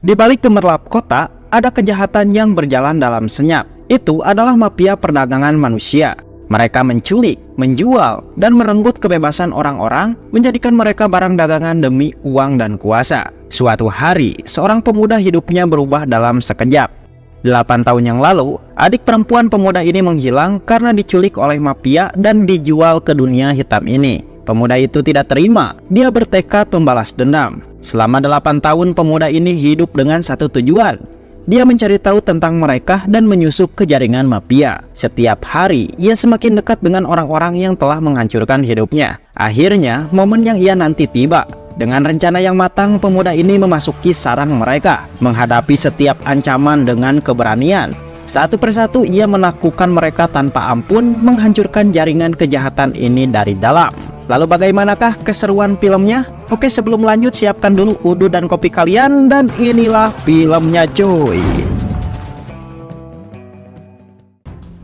Di balik gemerlap kota, ada kejahatan yang berjalan dalam senyap. Itu adalah mafia perdagangan manusia. Mereka menculik, menjual, dan merenggut kebebasan orang-orang, menjadikan mereka barang dagangan demi uang dan kuasa. Suatu hari, seorang pemuda hidupnya berubah dalam sekejap. 8 tahun yang lalu, adik perempuan pemuda ini menghilang karena diculik oleh mafia dan dijual ke dunia hitam ini. Pemuda itu tidak terima, dia bertekad membalas dendam. Selama 8 tahun pemuda ini hidup dengan satu tujuan. Dia mencari tahu tentang mereka dan menyusup ke jaringan mafia. Setiap hari, ia semakin dekat dengan orang-orang yang telah menghancurkan hidupnya. Akhirnya, momen yang ia nanti tiba. Dengan rencana yang matang, pemuda ini memasuki sarang mereka, menghadapi setiap ancaman dengan keberanian. Satu persatu ia menaklukkan mereka tanpa ampun, menghancurkan jaringan kejahatan ini dari dalam. Lalu bagaimanakah keseruan filmnya? Oke, sebelum lanjut siapkan dulu udhu dan kopi kalian, dan inilah filmnya cuy.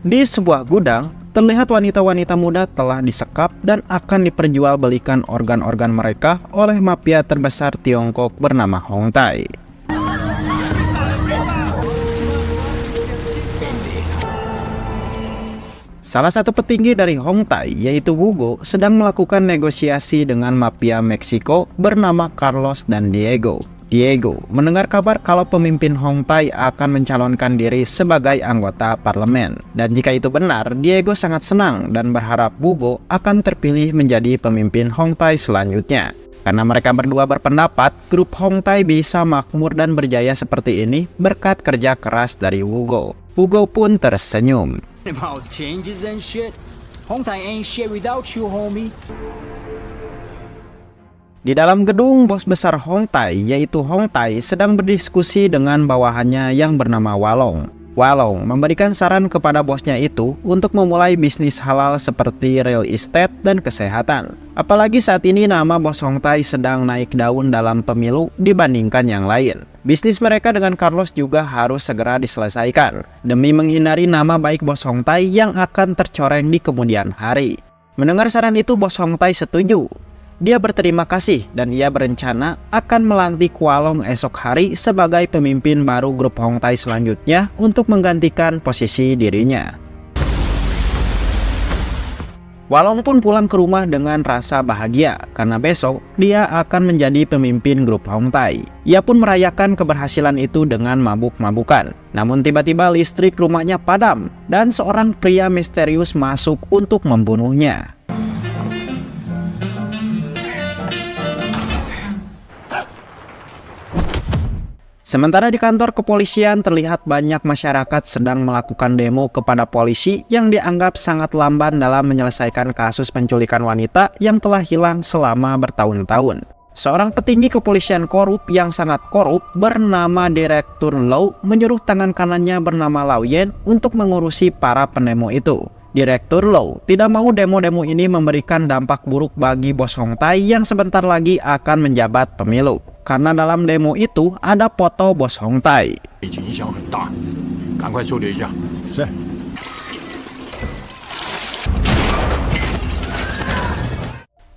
Di sebuah gudang, terlihat wanita-wanita muda telah disekap dan akan diperjualbelikan organ-organ mereka oleh mafia terbesar Tiongkok bernama Hong Tai. Salah satu petinggi dari Hong Tai, yaitu Hugo, sedang melakukan negosiasi dengan mafia Meksiko bernama Carlos dan Diego. Diego mendengar kabar kalau pemimpin Hong Tai akan mencalonkan diri sebagai anggota parlemen. Dan jika itu benar, Diego sangat senang dan berharap Hugo akan terpilih menjadi pemimpin Hong Tai selanjutnya. Karena mereka berdua berpendapat, grup Hong Tai bisa makmur dan berjaya seperti ini berkat kerja keras dari Hugo. Hugo pun tersenyum. About changes and shit. Hong Tai ain't shit without you, homie. Di dalam gedung, bos besar Hong Tai, yaitu Hong Tai, sedang berdiskusi dengan bawahannya yang bernama Walong. Walong memberikan saran kepada bosnya itu untuk memulai bisnis halal seperti real estate dan kesehatan. Apalagi saat ini nama bos Hong Tai sedang naik daun dalam pemilu dibandingkan yang lain. Bisnis mereka dengan Carlos juga harus segera diselesaikan demi menghindari nama baik bos Hong Tai yang akan tercoreng di kemudian hari. Mendengar saran itu, bos Hong Tai setuju. Dia berterima kasih dan ia berencana akan melantik Walong esok hari sebagai pemimpin baru grup Hong Tai selanjutnya untuk menggantikan posisi dirinya. Walong pun pulang ke rumah dengan rasa bahagia karena besok dia akan menjadi pemimpin grup Hong Tai. Ia pun merayakan keberhasilan itu dengan mabuk-mabukan. Namun tiba-tiba listrik rumahnya padam dan seorang pria misterius masuk untuk membunuhnya. Sementara di kantor kepolisian terlihat banyak masyarakat sedang melakukan demo kepada polisi yang dianggap sangat lamban dalam menyelesaikan kasus penculikan wanita yang telah hilang selama bertahun-tahun. Seorang petinggi kepolisian korup yang sangat korup bernama Direktur Lau menyuruh tangan kanannya bernama Lau Yen untuk mengurusi para pendemo itu. Direktur Lau tidak mau demo-demo ini memberikan dampak buruk bagi bos Hong Tai yang sebentar lagi akan menjabat pemilu. Karena dalam demo itu ada foto bos Hong Tai.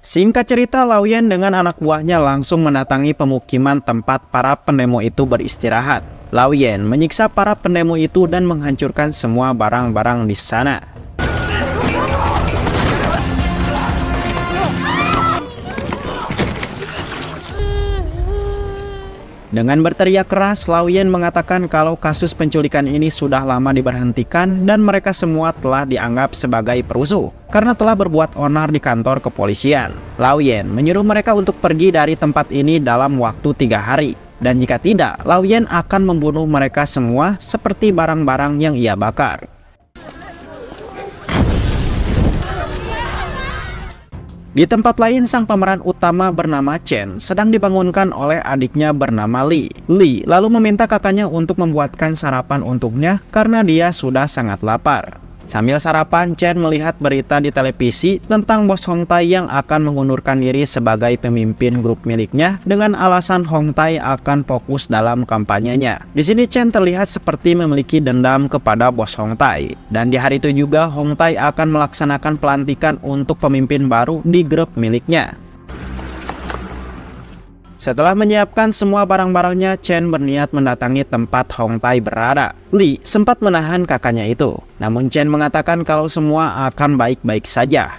Singkat cerita, Lau Yen dengan anak buahnya langsung mendatangi pemukiman tempat para pendemo itu beristirahat. Lau Yen menyiksa para pendemo itu dan menghancurkan semua barang-barang di sana. Dengan berteriak keras, Lau Yen mengatakan kalau kasus penculikan ini sudah lama diberhentikan dan mereka semua telah dianggap sebagai perusuh karena telah berbuat onar di kantor kepolisian. Lau Yen menyuruh mereka untuk pergi dari tempat ini dalam waktu 3 hari. Dan jika tidak, Lau Yen akan membunuh mereka semua seperti barang-barang yang ia bakar. Di tempat lain, sang pemeran utama bernama Chen sedang dibangunkan oleh adiknya bernama Li. Li lalu meminta kakaknya untuk membuatkan sarapan untuknya karena dia sudah sangat lapar. Sambil sarapan, Chen melihat berita di televisi tentang bos Hong Tai yang akan mengundurkan diri sebagai pemimpin grup miliknya dengan alasan Hong Tai akan fokus dalam kampanyenya. Di sini Chen terlihat seperti memiliki dendam kepada bos Hong Tai. Dan di hari itu juga Hong Tai akan melaksanakan pelantikan untuk pemimpin baru di grup miliknya. Setelah menyiapkan semua barang-barangnya, Chen berniat mendatangi tempat Hong Tai berada. Li sempat menahan kakaknya itu, namun Chen mengatakan kalau semua akan baik-baik saja.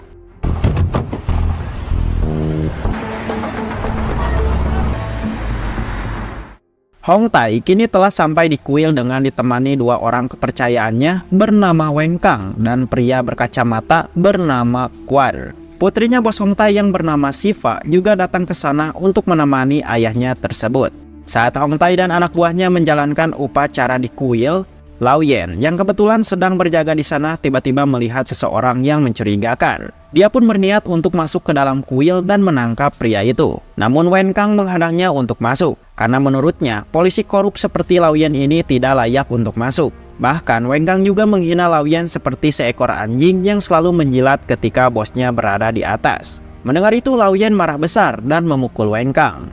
Hong Tai kini telah sampai di kuil dengan ditemani dua orang kepercayaannya bernama Weng Kang dan pria berkacamata bernama Kuan. Putrinya bos Hong Tai yang bernama Siva juga datang ke sana untuk menemani ayahnya tersebut. Saat Hong Tai dan anak buahnya menjalankan upacara di kuil, Lao Yan yang kebetulan sedang berjaga di sana tiba-tiba melihat seseorang yang mencurigakan. Dia pun berniat untuk masuk ke dalam kuil dan menangkap pria itu. Namun Wen Kang menghadangnya untuk masuk, karena menurutnya polisi korup seperti Lao Yan ini tidak layak untuk masuk. Bahkan Wen Kang juga menghina Lao Yan seperti seekor anjing yang selalu menjilat ketika bosnya berada di atas. Mendengar itu Lao Yan marah besar dan memukul Wen Kang.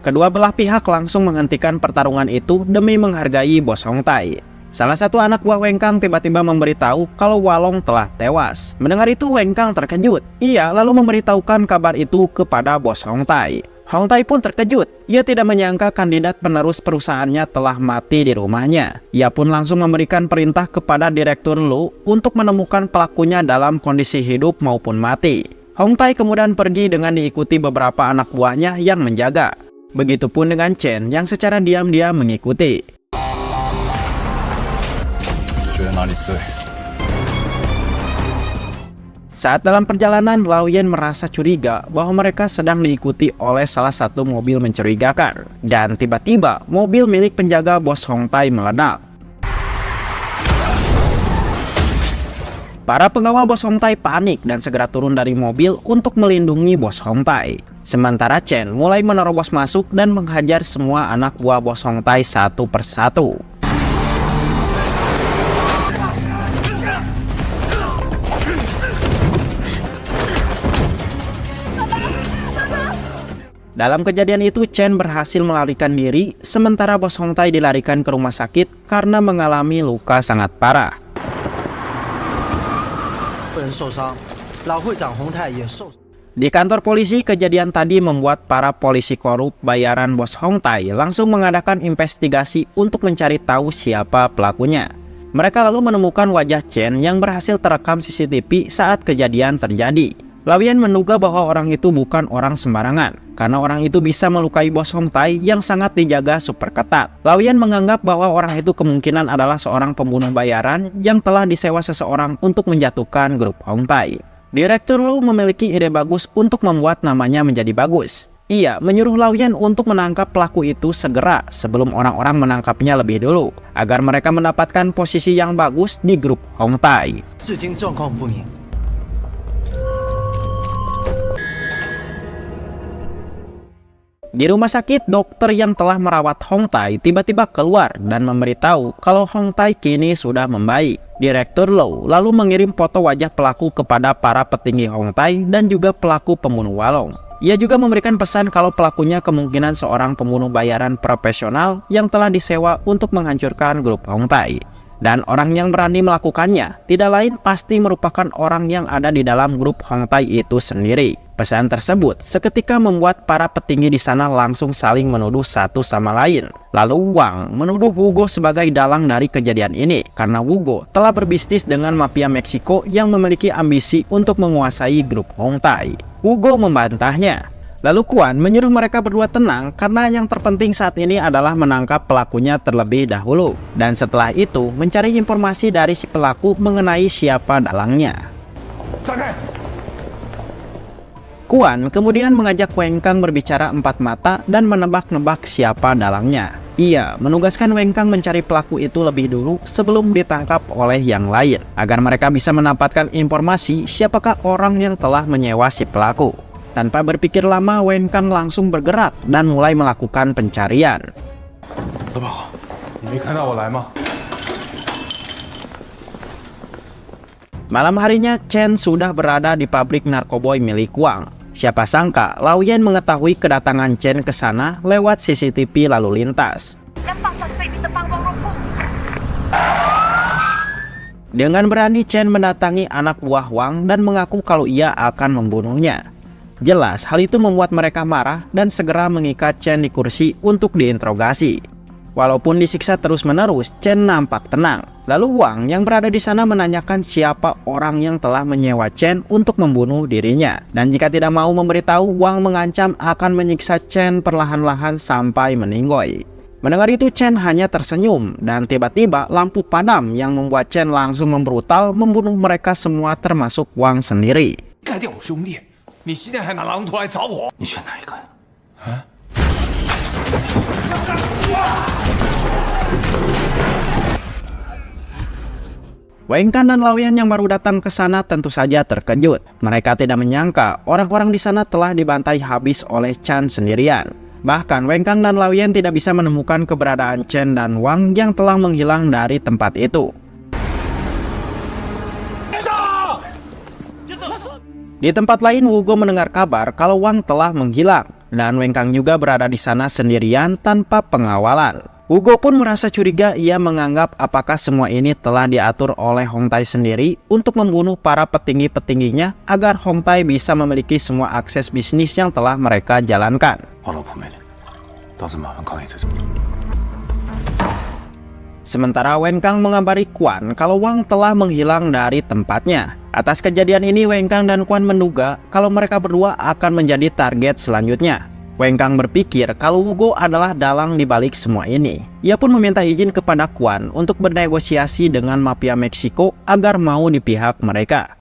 Kedua belah pihak langsung menghentikan pertarungan itu demi menghargai bos Hong Tai. Salah satu anak buah Weng Kang tiba-tiba memberitahu kalau Walong telah tewas. Mendengar itu Weng Kang terkejut. Ia lalu memberitahukan kabar itu kepada bos Hong Tai. Hong Tai pun terkejut. Ia tidak menyangka kandidat penerus perusahaannya telah mati di rumahnya. Ia pun langsung memberikan perintah kepada Direktur Lu untuk menemukan pelakunya dalam kondisi hidup maupun mati. Hong Tai kemudian pergi dengan diikuti beberapa anak buahnya yang menjaga. Begitupun dengan Chen yang secara diam-diam mengikuti. Saat dalam perjalanan, Lao Yan merasa curiga bahwa mereka sedang diikuti oleh salah satu mobil mencurigakan. Dan tiba-tiba mobil milik penjaga bos Hong Tai meledak. Para pengawal bos Hong Tai panik dan segera turun dari mobil untuk melindungi bos Hong Tai. Sementara Chen mulai menerobos masuk dan menghajar semua anak buah bos Hong Tai satu persatu. Dalam kejadian itu Chen berhasil melarikan diri, sementara bos Hong Tai dilarikan ke rumah sakit karena mengalami luka sangat parah. Di kantor polisi, kejadian tadi membuat para polisi korup bayaran bos Hong Tai langsung mengadakan investigasi untuk mencari tahu siapa pelakunya. Mereka lalu menemukan wajah Chen yang berhasil terekam CCTV saat kejadian terjadi. Lao Yan menduga bahwa orang itu bukan orang sembarangan, karena orang itu bisa melukai bos Hong Tai yang sangat dijaga super ketat. Lao Yan menganggap bahwa orang itu kemungkinan adalah seorang pembunuh bayaran yang telah disewa seseorang untuk menjatuhkan grup Hong Tai. Direktur Lu memiliki ide bagus untuk membuat namanya menjadi bagus. Ia menyuruh Lao Yan untuk menangkap pelaku itu segera sebelum orang-orang menangkapnya lebih dulu, agar mereka mendapatkan posisi yang bagus di grup Hong Tai. Di rumah sakit, dokter yang telah merawat Hong Tai tiba-tiba keluar dan memberitahu kalau Hong Tai kini sudah membaik. Direktur Low lalu mengirim foto wajah pelaku kepada para petinggi Hong Tai dan juga pelaku pembunuh Walong. Ia juga memberikan pesan kalau pelakunya kemungkinan seorang pembunuh bayaran profesional yang telah disewa untuk menghancurkan grup Hong Tai. Dan orang yang berani melakukannya tidak lain pasti merupakan orang yang ada di dalam grup Hong Tai itu sendiri. Pesan tersebut seketika membuat para petinggi di sana langsung saling menuduh satu sama lain. Lalu Wang menuduh Wugo sebagai dalang dari kejadian ini karena Wugo telah berbisnis dengan mafia Meksiko yang memiliki ambisi untuk menguasai grup Hong Tai. Wugo membantahnya. Lalu Kuan menyuruh mereka berdua tenang karena yang terpenting saat ini adalah menangkap pelakunya terlebih dahulu. Dan setelah itu mencari informasi dari si pelaku mengenai siapa dalangnya. Kuan kemudian mengajak Weng Kang berbicara empat mata dan menebak-nebak siapa dalangnya. Ia menugaskan Weng Kang mencari pelaku itu lebih dulu sebelum ditangkap oleh yang lain, agar mereka bisa mendapatkan informasi siapakah orang yang telah menyewa si pelaku. Tanpa berpikir lama, Weng Kang langsung bergerak dan mulai melakukan pencarian. Malam harinya, Chen sudah berada di pabrik narkoboy milik Wang. Siapa sangka, Lao Yan mengetahui kedatangan Chen ke sana lewat CCTV lalu lintas. Dengan berani Chen mendatangi anak buah Wang dan mengaku kalau ia akan membunuhnya. Jelas hal itu membuat mereka marah dan segera mengikat Chen di kursi untuk diinterogasi. Walaupun disiksa terus-menerus, Chen nampak tenang. Lalu Wang yang berada di sana menanyakan siapa orang yang telah menyewa Chen untuk membunuh dirinya. Dan jika tidak mau memberitahu, Wang mengancam akan menyiksa Chen perlahan-lahan sampai meninggoy. Mendengar itu Chen hanya tersenyum dan tiba-tiba lampu padam yang membuat Chen langsung membrutal membunuh mereka semua termasuk Wang sendiri. 干掉我兄弟，你现在还拿榔头来找我？你选哪一个呀？啊？ Wang Kang dan Lao Yan yang baru datang ke sana tentu saja terkejut. Mereka tidak menyangka orang-orang di sana telah dibantai habis oleh Chen sendirian. Bahkan Wang Kang dan Lao Yan tidak bisa menemukan keberadaan Chen dan Wang yang telah menghilang dari tempat itu. Di tempat lain, Wugo mendengar kabar kalau Wang telah menghilang dan Wang Kang juga berada di sana sendirian tanpa pengawalan. Wugo pun merasa curiga. Ia menganggap apakah semua ini telah diatur oleh Hong Tai sendiri untuk membunuh para petinggi-petingginya agar Hong Tai bisa memiliki semua akses bisnis yang telah mereka jalankan. Sementara Wang Kang mengabari Quan kalau Wang telah menghilang dari tempatnya. Atas kejadian ini Wang Kang dan Quan menduga kalau mereka berdua akan menjadi target selanjutnya. Wang Kang berpikir kalau Wugo adalah dalang di balik semua ini. Ia pun meminta izin kepada Quan untuk bernegosiasi dengan mafia Meksiko agar mau di pihak mereka.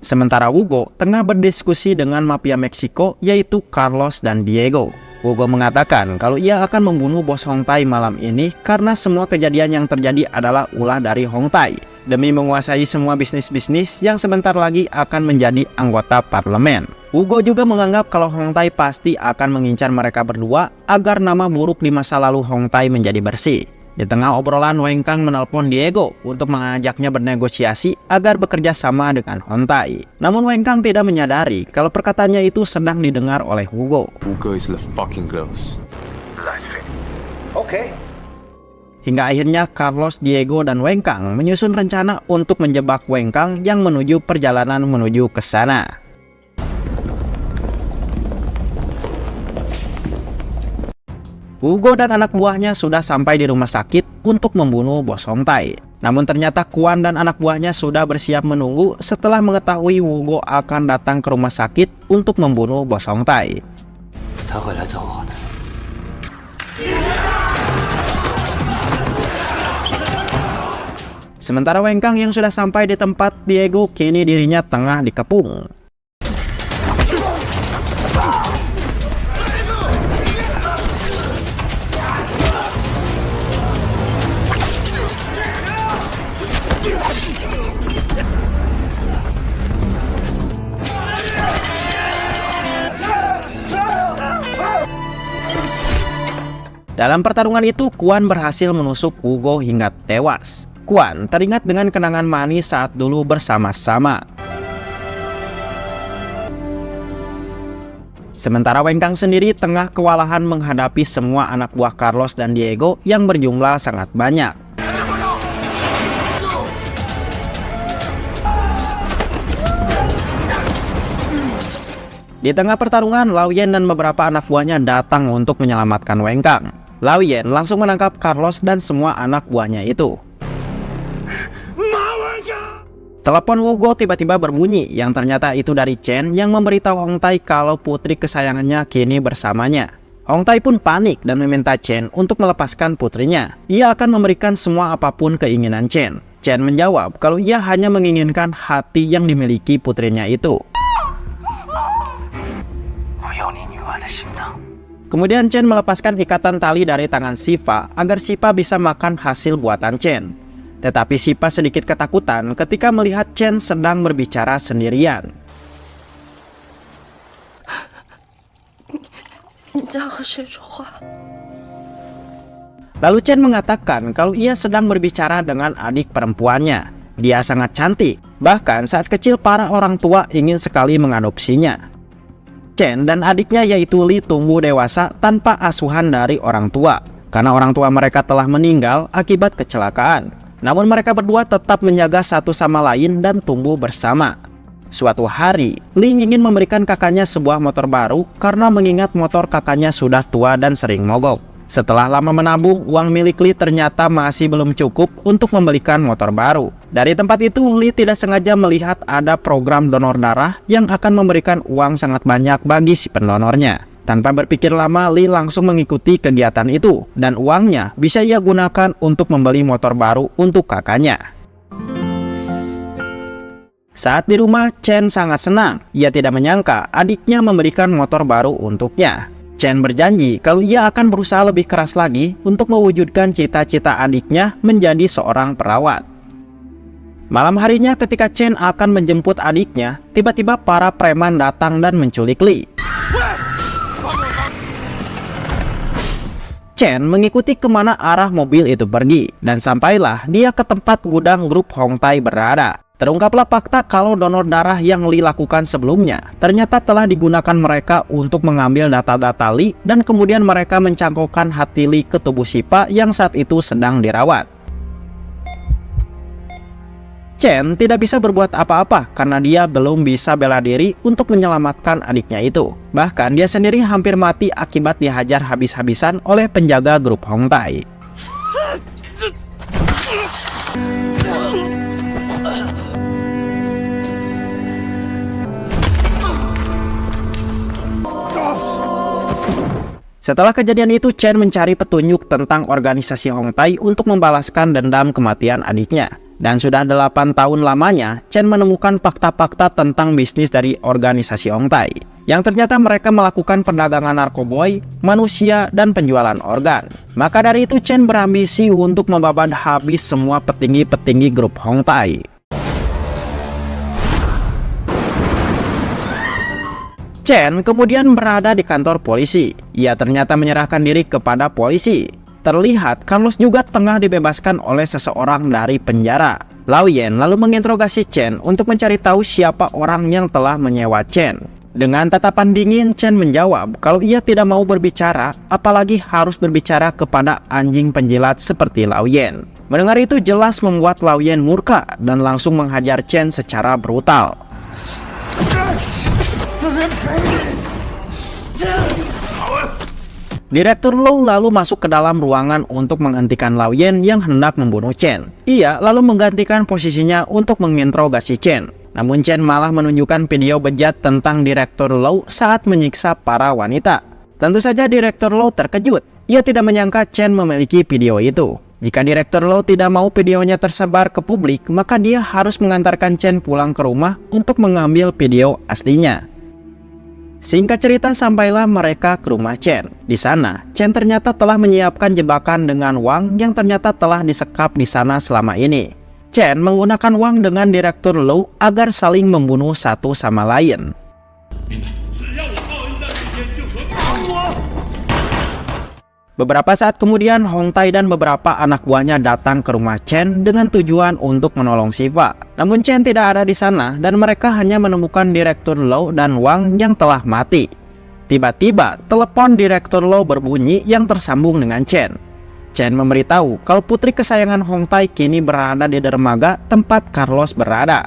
Sementara Wugo tengah berdiskusi dengan mafia Meksiko yaitu Carlos dan Diego. Wugo mengatakan kalau ia akan membunuh bos Hong Tai malam ini karena semua kejadian yang terjadi adalah ulah dari Hong Tai demi menguasai semua bisnis-bisnis yang sebentar lagi akan menjadi anggota parlemen. Wugo juga menganggap kalau Hong Tai pasti akan mengincar mereka berdua agar nama buruk di masa lalu Hong Tai menjadi bersih. Di tengah obrolan, Wang Kang menelpon Diego untuk mengajaknya bernegosiasi agar bekerja sama dengan Hong Tai. Namun Wang Kang tidak menyadari kalau perkataannya itu sedang didengar oleh Wugo. Hingga akhirnya Carlos, Diego, dan Wang Kang menyusun rencana untuk menjebak Wang Kang yang menuju perjalanan menuju ke sana. Wugo dan anak buahnya sudah sampai di rumah sakit untuk membunuh bos Hong Tai. Namun ternyata Quan dan anak buahnya sudah bersiap menunggu setelah mengetahui Wugo akan datang ke rumah sakit untuk membunuh bos Hong Tai. Sementara Wang Kang yang sudah sampai di tempat Diego, kini dirinya tengah dikepung. Dalam pertarungan itu, Quan berhasil menusuk Wugo hingga tewas. Quan teringat dengan kenangan manis saat dulu bersama-sama. Sementara Wang Kang sendiri tengah kewalahan menghadapi semua anak buah Carlos dan Diego yang berjumlah sangat banyak. Di tengah pertarungan, Lao Yan dan beberapa anak buahnya datang untuk menyelamatkan Wang Kang. Lao Yan langsung menangkap Carlos dan semua anak buahnya itu. Telepon Wugo tiba-tiba berbunyi yang ternyata itu dari Chen yang memberitahu Hong Tai kalau putri kesayangannya kini bersamanya. Hong Tai pun panik dan meminta Chen untuk melepaskan putrinya. Ia akan memberikan semua apapun keinginan Chen. Chen menjawab kalau ia hanya menginginkan hati yang dimiliki putrinya itu. Kemudian Chen melepaskan ikatan tali dari tangan Sifa agar Sifa bisa makan hasil buatan Chen. Tetapi Sifa sedikit ketakutan ketika melihat Chen sedang berbicara sendirian. Lalu Chen mengatakan kalau ia sedang berbicara dengan adik perempuannya. Dia sangat cantik, bahkan saat kecil para orang tua ingin sekali mengadopsinya. Chen dan adiknya yaitu Li tumbuh dewasa tanpa asuhan dari orang tua, karena orang tua mereka telah meninggal akibat kecelakaan. Namun mereka berdua tetap menjaga satu sama lain dan tumbuh bersama. Suatu hari, Li ingin memberikan kakaknya sebuah motor baru karena mengingat motor kakaknya sudah tua dan sering mogok. Setelah lama menabung, uang milik Li ternyata masih belum cukup untuk membelikan motor baru. Dari tempat itu, Li tidak sengaja melihat ada program donor darah yang akan memberikan uang sangat banyak bagi si pendonornya. Tanpa berpikir lama, Li langsung mengikuti kegiatan itu, dan uangnya bisa ia gunakan untuk membeli motor baru untuk kakaknya. Saat di rumah, Chen sangat senang. Ia tidak menyangka adiknya memberikan motor baru untuknya. Chen berjanji kalau ia akan berusaha lebih keras lagi untuk mewujudkan cita-cita adiknya menjadi seorang perawat. Malam harinya ketika Chen akan menjemput adiknya, tiba-tiba para preman datang dan menculik Li. Chen mengikuti kemana arah mobil itu pergi, dan sampailah dia ke tempat gudang grup Hongtai berada. Terungkaplah fakta kalau donor darah yang Li lakukan sebelumnya ternyata telah digunakan mereka untuk mengambil data-data Li, dan kemudian mereka mencangkokkan hati Li ke tubuh Sipa yang saat itu sedang dirawat. Chen tidak bisa berbuat apa-apa karena dia belum bisa bela diri untuk menyelamatkan adiknya itu. Bahkan dia sendiri hampir mati akibat dihajar habis-habisan oleh penjaga grup Hongtai. Setelah kejadian itu, Chen mencari petunjuk tentang organisasi Hongtai untuk membalaskan dendam kematian adiknya. Dan sudah 8 tahun lamanya, Chen menemukan fakta-fakta tentang bisnis dari organisasi Hongtai, yang ternyata mereka melakukan perdagangan narkoboy, manusia, dan penjualan organ. Maka dari itu, Chen berambisi untuk membabat habis semua petinggi-petinggi grup Hongtai. Chen kemudian berada di kantor polisi. Ia ternyata menyerahkan diri kepada polisi. Terlihat Carlos juga tengah dibebaskan oleh seseorang dari penjara. Lao Yan lalu menginterogasi Chen untuk mencari tahu siapa orang yang telah menyewa Chen. Dengan tatapan dingin, Chen menjawab kalau ia tidak mau berbicara, apalagi harus berbicara kepada anjing penjilat seperti Lao Yan. Mendengar itu jelas membuat Lao Yan murka dan langsung menghajar Chen secara brutal. Direktur Lou lalu masuk ke dalam ruangan untuk menghentikan Lao Yan yang hendak membunuh Chen. Ia lalu menggantikan posisinya untuk menginterogasi Chen. Namun Chen malah menunjukkan video bejat tentang Direktur Lou saat menyiksa para wanita. Tentu saja Direktur Lou terkejut. Ia tidak menyangka Chen memiliki video itu. Jika Direktur Lou tidak mau videonya tersebar ke publik, maka dia harus mengantarkan Chen pulang ke rumah untuk mengambil video aslinya. Singkat cerita, sampailah mereka ke rumah Chen. Di sana, Chen ternyata telah menyiapkan jebakan dengan Wang yang ternyata telah disekap di sana selama ini. Chen menggunakan Wang dengan Direktur Lou agar saling membunuh satu sama lain. Beberapa saat kemudian, Hongtai dan beberapa anak buahnya datang ke rumah Chen dengan tujuan untuk menolong Siva. Namun Chen tidak ada di sana dan mereka hanya menemukan Direktur Lou dan Wang yang telah mati. Tiba-tiba, telepon Direktur Lou berbunyi yang tersambung dengan Chen. Chen memberitahu kalau putri kesayangan Hongtai kini berada di dermaga tempat Carlos berada.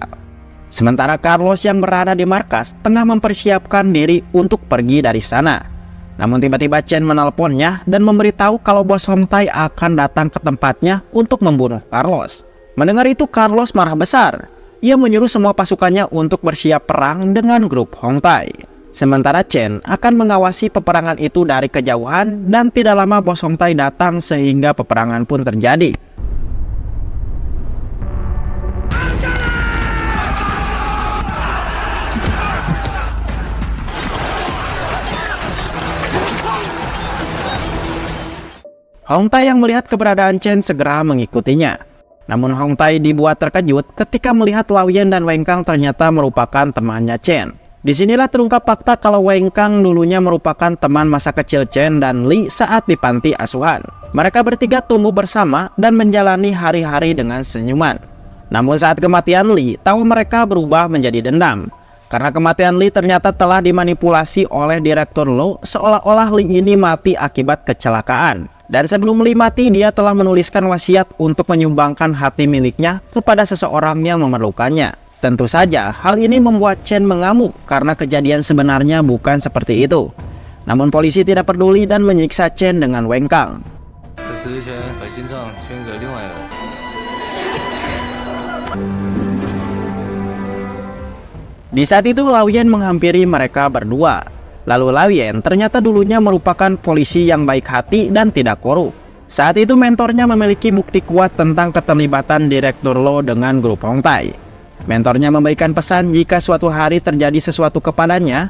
Sementara Carlos yang berada di markas tengah mempersiapkan diri untuk pergi dari sana. Namun tiba-tiba Chen menelponnya dan memberitahu kalau bos Hongtai akan datang ke tempatnya untuk membunuh Carlos. Mendengar itu Carlos marah besar. Ia menyuruh semua pasukannya untuk bersiap perang dengan grup Hongtai. Sementara Chen akan mengawasi peperangan itu dari kejauhan dan tidak lama bos Hongtai datang sehingga peperangan pun terjadi. Hongtai yang melihat keberadaan Chen segera mengikutinya. Namun Hongtai dibuat terkejut ketika melihat Lao Yan dan Wang Kang ternyata merupakan temannya Chen. Disinilah terungkap fakta kalau Wang Kang dulunya merupakan teman masa kecil Chen dan Li saat di panti asuhan. Mereka bertiga tumbuh bersama dan menjalani hari-hari dengan senyuman. Namun saat kematian Li, tawa mereka berubah menjadi dendam. Karena kematian Lee ternyata telah dimanipulasi oleh Direktur Lo, seolah-olah Lee ini mati akibat kecelakaan. Dan sebelum Lee mati, dia telah menuliskan wasiat untuk menyumbangkan hati miliknya kepada seseorang yang memerlukannya. Tentu saja, hal ini membuat Chen mengamuk karena kejadian sebenarnya bukan seperti itu. Namun polisi tidak peduli dan menyiksa Chen dengan wengkang. Di saat itu Lao Yan menghampiri mereka berdua. Lalu Lao Yan ternyata dulunya merupakan polisi yang baik hati dan tidak korup. Saat itu mentornya memiliki bukti kuat tentang keterlibatan Direktur Lo dengan grup Hong Tai. Mentornya memberikan pesan jika suatu hari terjadi sesuatu kepadanya,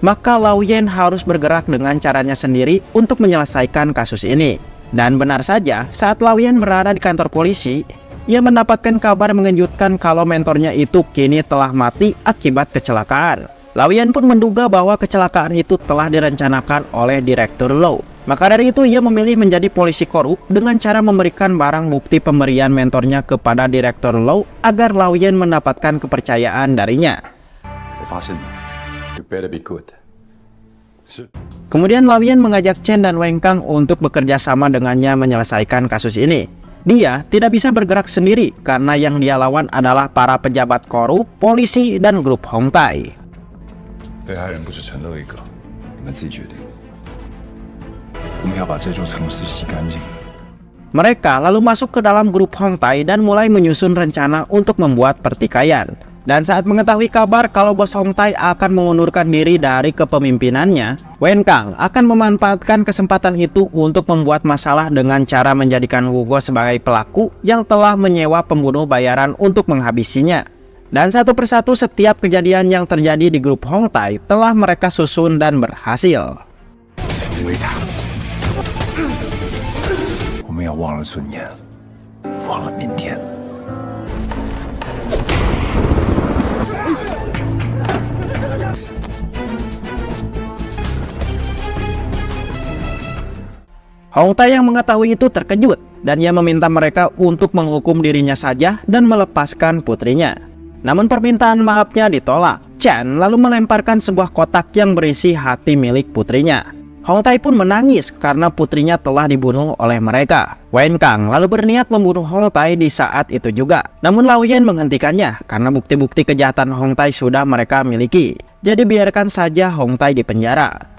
maka Lao Yan harus bergerak dengan caranya sendiri untuk menyelesaikan kasus ini. Dan benar saja, saat Lao Yan berada di kantor polisi, ia mendapatkan kabar mengejutkan kalau mentornya itu kini telah mati akibat kecelakaan. Lao Yan pun menduga bahwa kecelakaan itu telah direncanakan oleh Direktur Lo. Maka dari itu ia memilih menjadi polisi korup dengan cara memberikan barang bukti pemberian mentornya kepada Direktur Lo agar Lao Yan mendapatkan kepercayaan darinya. Kemudian Lao Yan mengajak Chen dan Wengkang untuk bekerja sama dengannya menyelesaikan kasus ini. Dia tidak bisa bergerak sendiri karena yang dia lawan adalah para pejabat korup, polisi, dan grup Hong Tai. Mereka lalu masuk ke dalam grup Hong Tai dan mulai menyusun rencana untuk membuat pertikaian. Dan saat mengetahui kabar kalau bos Hong Tai akan mengundurkan diri dari kepemimpinannya, Wengkang akan memanfaatkan kesempatan itu untuk membuat masalah dengan cara menjadikan Wu Guo sebagai pelaku yang telah menyewa pembunuh bayaran untuk menghabisinya. Dan satu persatu setiap kejadian yang terjadi di grup Hong Tai telah mereka susun dan berhasil. Hong Tai yang mengetahui itu terkejut dan ia meminta mereka untuk menghukum dirinya saja dan melepaskan putrinya. Namun permintaan maafnya ditolak. Chen lalu melemparkan sebuah kotak yang berisi hati milik putrinya. Hong Tai pun menangis karena putrinya telah dibunuh oleh mereka. Wengkang lalu berniat membunuh Hong Tai di saat itu juga. Namun Lao Yan menghentikannya karena bukti-bukti kejahatan Hong Tai sudah mereka miliki. Jadi biarkan saja Hong Tai dipenjara.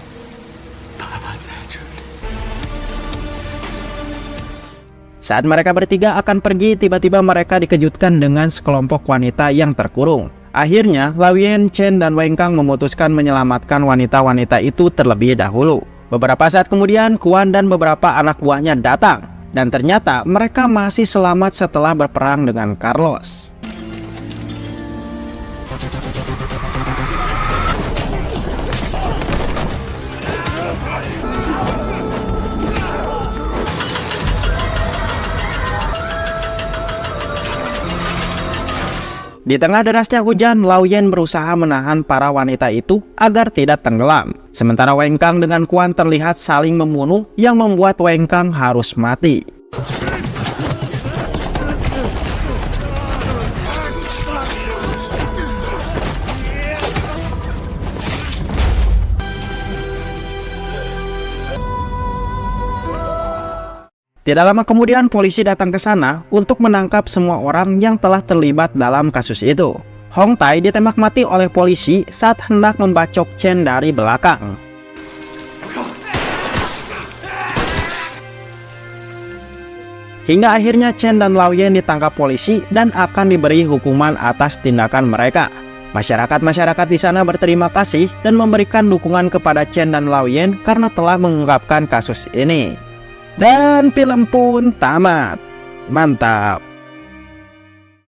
Saat mereka bertiga akan pergi, tiba-tiba mereka dikejutkan dengan sekelompok wanita yang terkurung. Akhirnya, Lao Yan, Chen, dan Wengkang memutuskan menyelamatkan wanita-wanita itu terlebih dahulu. Beberapa saat kemudian, Kuan dan beberapa anak buahnya datang. Dan ternyata mereka masih selamat setelah berperang dengan Carlos. Di tengah derasnya hujan, Lao Yan berusaha menahan para wanita itu agar tidak tenggelam. Sementara Wengkang dengan Kuan terlihat saling membunuh yang membuat Wengkang harus mati. Tidak lama kemudian polisi datang ke sana untuk menangkap semua orang yang telah terlibat dalam kasus itu. Hong Tai ditembak mati oleh polisi saat hendak membacok Chen dari belakang. Hingga akhirnya Chen dan Lao Yan ditangkap polisi dan akan diberi hukuman atas tindakan mereka. Masyarakat di sana berterima kasih dan memberikan dukungan kepada Chen dan Lao Yan karena telah mengungkapkan kasus ini. Dan film pun tamat. Mantap.